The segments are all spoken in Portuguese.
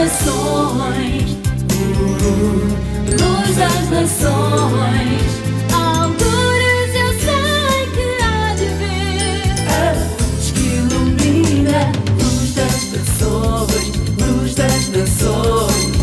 nações, luz das nações. Alturas eu sei que há de ver a luz que ilumina, luz das nações, luz das nações.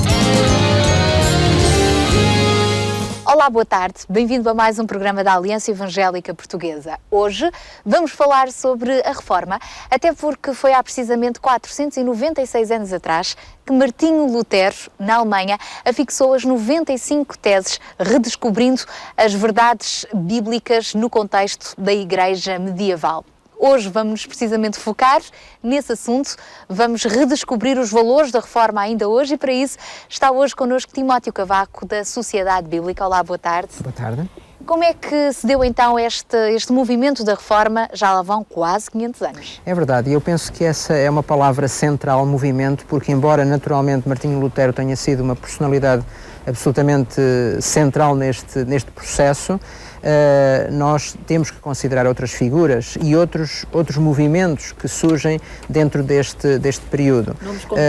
Olá, boa tarde. Bem-vindo a mais um programa da Aliança Evangélica Portuguesa. Hoje vamos falar sobre a Reforma, até porque foi há precisamente 496 anos atrás que Martinho Lutero, na Alemanha, afixou as 95 teses, redescobrindo as verdades bíblicas no contexto da Igreja medieval. Hoje vamos precisamente focar nesse assunto, vamos redescobrir os valores da Reforma ainda hoje e para isso está hoje connosco Timóteo Cavaco da Sociedade Bíblica. Olá, boa tarde. Boa tarde. Como é que se deu então este movimento da Reforma? Já lá vão quase 500 anos. É verdade, e eu penso que essa é uma palavra central, movimento, porque embora naturalmente Martinho Lutero tenha sido uma personalidade absolutamente central neste processo, nós temos que considerar outras figuras e outros movimentos que surgem dentro deste período. Nomes como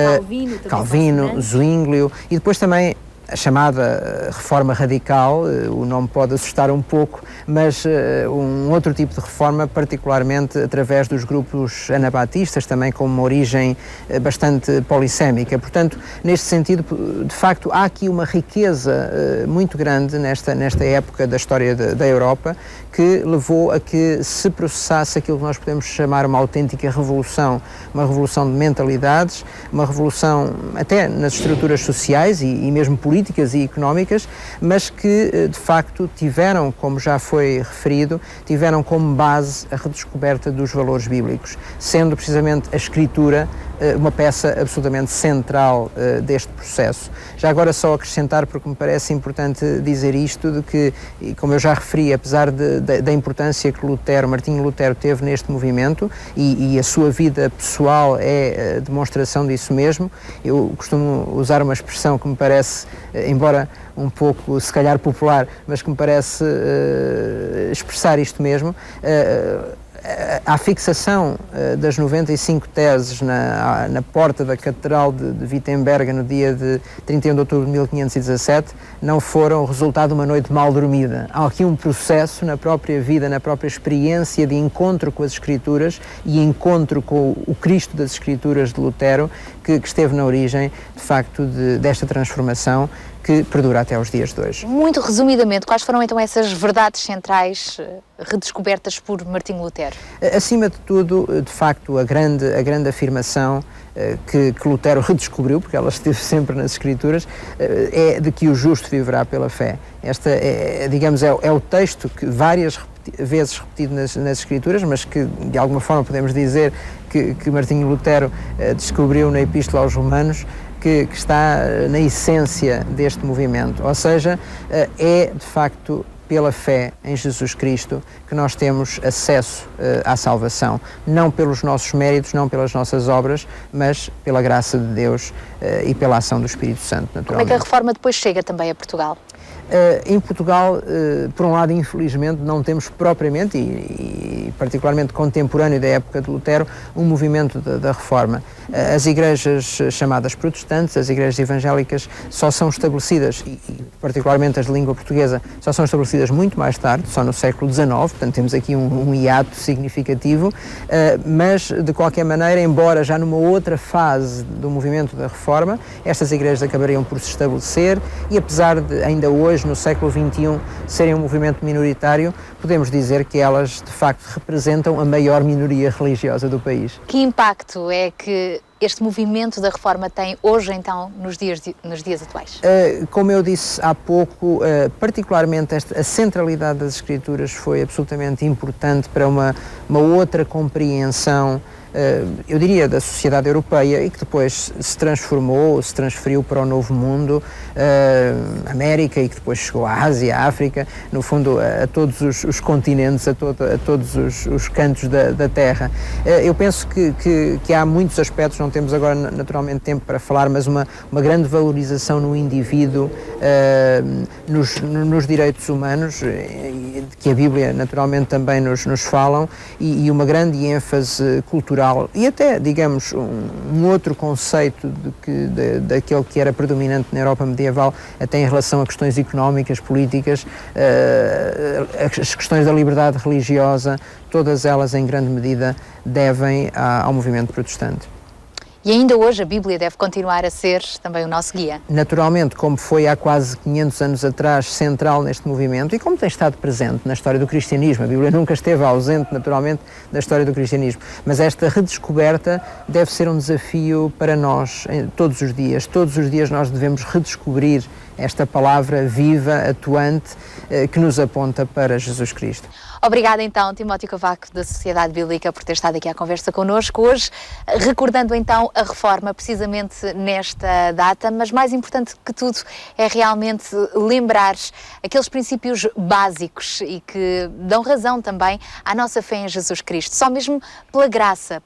Calvino, Zwinglio e depois também a chamada reforma radical. O nome pode assustar um pouco, mas um outro tipo de reforma, particularmente através dos grupos anabatistas, também com uma origem bastante polissémica. Portanto, neste sentido, de facto, há aqui uma riqueza muito grande nesta época da história da Europa, que levou a que se processasse aquilo que nós podemos chamar uma autêntica revolução, uma revolução de mentalidades, uma revolução até nas estruturas sociais e mesmo políticas e económicas, mas que de facto tiveram, como já foi referido, tiveram como base a redescoberta dos valores bíblicos, sendo precisamente a Escritura uma peça absolutamente central deste processo. Já agora só acrescentar, porque me parece importante dizer isto, de que, como eu já referi, apesar da importância que Martinho Lutero teve neste movimento, e a sua vida pessoal é demonstração disso mesmo, eu costumo usar uma expressão que me parece, embora um pouco, se calhar, popular, mas que me parece expressar isto mesmo. A fixação das 95 teses na porta da Catedral de Wittenberg no dia de 31 de outubro de 1517 não foram o resultado de uma noite mal dormida. Há aqui um processo na própria vida, na própria experiência de encontro com as Escrituras e encontro com o Cristo das Escrituras de Lutero que esteve na origem, de facto, desta transformação que perdura até aos dias de hoje. Muito resumidamente, quais foram então essas verdades centrais redescobertas por Martinho Lutero? Acima de tudo, de facto, a grande afirmação que Lutero redescobriu, porque ela esteve sempre nas Escrituras, é de que o justo viverá pela fé. Esta é o texto que várias vezes repetido nas Escrituras, mas que de alguma forma podemos dizer que Martinho Lutero descobriu na Epístola aos Romanos, que está na essência deste movimento, ou seja, é de facto pela fé em Jesus Cristo que nós temos acesso à salvação, não pelos nossos méritos, não pelas nossas obras, mas pela graça de Deus e pela ação do Espírito Santo, naturalmente. Como é que a Reforma depois chega também a Portugal? Em Portugal, por um lado, infelizmente, não temos propriamente, e particularmente contemporâneo da época de Lutero, um movimento da Reforma. As igrejas chamadas protestantes, as igrejas evangélicas, só são estabelecidas, e particularmente as de língua portuguesa, só são estabelecidas muito mais tarde, só no século XIX, portanto temos aqui um hiato significativo, mas, de qualquer maneira, embora já numa outra fase do movimento da Reforma, estas igrejas acabariam por se estabelecer e, apesar de ainda hoje, no século XXI, serem um movimento minoritário, podemos dizer que elas, de facto, representam a maior minoria religiosa do país. Que impacto é que este movimento da Reforma tem hoje, então, nos dias atuais? Como eu disse há pouco, particularmente a centralidade das Escrituras foi absolutamente importante para uma outra compreensão, eu diria, da sociedade europeia, e que depois se transferiu para o Novo Mundo, América, e que depois chegou à Ásia, à África, no fundo a todos os continentes, a todos os cantos da Terra. Eu penso que há muitos aspectos, não temos agora naturalmente tempo para falar, mas uma grande valorização no indivíduo, nos direitos humanos, que a Bíblia naturalmente também nos falam, e uma grande ênfase cultural cultural e até, digamos, um outro conceito daquele que era predominante na Europa medieval, até em relação a questões económicas, políticas, as questões da liberdade religiosa, todas elas em grande medida devem ao movimento protestante. E ainda hoje a Bíblia deve continuar a ser também o nosso guia. Naturalmente, como foi há quase 500 anos atrás central neste movimento e como tem estado presente na história do cristianismo, a Bíblia nunca esteve ausente naturalmente da história do cristianismo, mas esta redescoberta deve ser um desafio para nós todos os dias nós devemos redescobrir esta palavra viva, atuante, que nos aponta para Jesus Cristo. Obrigada então, Timóteo Cavaco, da Sociedade Bíblica, por ter estado aqui à conversa connosco hoje, recordando então a reforma precisamente nesta data, mas mais importante que tudo é realmente lembrar aqueles princípios básicos e que dão razão também à nossa fé em Jesus Cristo. Só mesmo pela graça,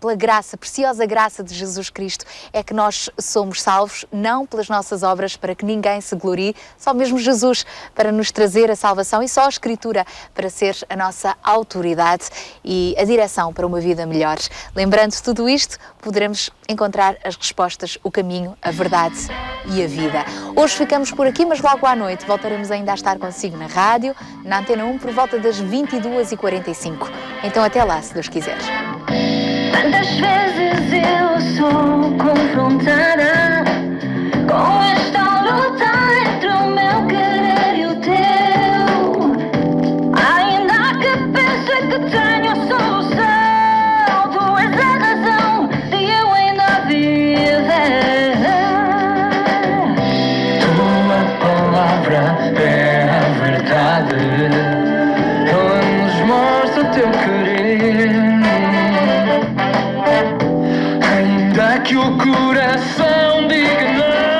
preciosa graça de Jesus Cristo é que nós somos salvos, não pelas nossas obras para que ninguém se glorie, só mesmo Jesus para nos trazer a salvação e só a Escritura para ser a nossa autoridade e a direção para uma vida melhor. Lembrando tudo isto, poderemos encontrar as respostas, o caminho, a verdade e a vida. Hoje ficamos por aqui, mas logo à noite voltaremos ainda a estar consigo na rádio, na Antena 1, por volta das 22h45. Então até lá, se Deus quiser. Tantas vezes eu sou confrontada com esta luta entre o meu querer e o teu. Ainda que pense que tenho a solução, tu és a razão de eu ainda viver. Tua palavra é a verdade, ela nos mostra o teu querer. Ainda que o coração diga não,